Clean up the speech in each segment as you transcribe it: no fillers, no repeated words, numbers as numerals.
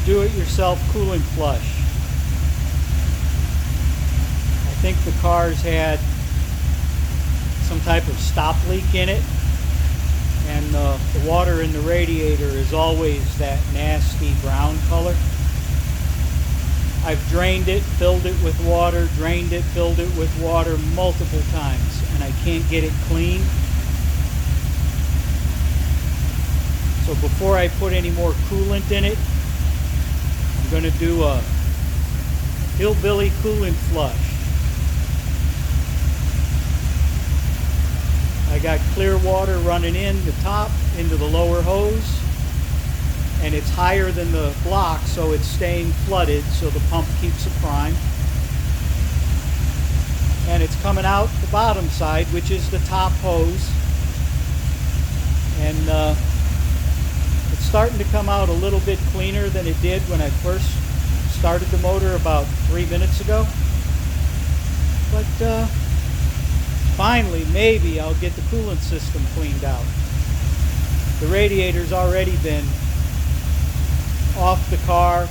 do-it-yourself coolant flush. I think the car's had some type of stop leak in it, and the water in the radiator is always that nasty brown color. I've drained it, filled it with water, drained it, filled it with water multiple times, and I can't get it clean. So before I put any more coolant in it, I'm going to do a hillbilly coolant flush. I got clear water running in the top into the lower hose, and it's higher than the block, so it's staying flooded, so the pump keeps it primed. And it's coming out the bottom side, which is the top hose, and it's starting to come out a little bit cleaner than it did when I first started the motor about 3 minutes ago. But finally, maybe I'll get the coolant system cleaned out. The radiator's already been off the car,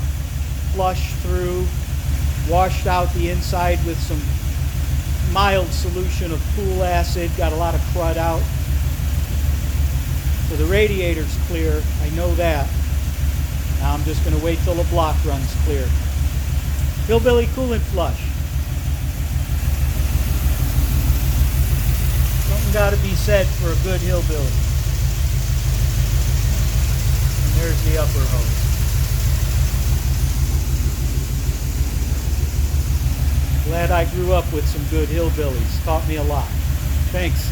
flushed through, washed out the inside with some mild solution of pool acid, got a lot of crud out. So the radiator's clear, I know that. Now I'm just going to wait till the block runs clear. Hillbilly coolant flush. Something got to be said for a good hillbilly. And there's the upper hose. Glad I grew up with some good hillbillies. Taught me a lot. Thanks.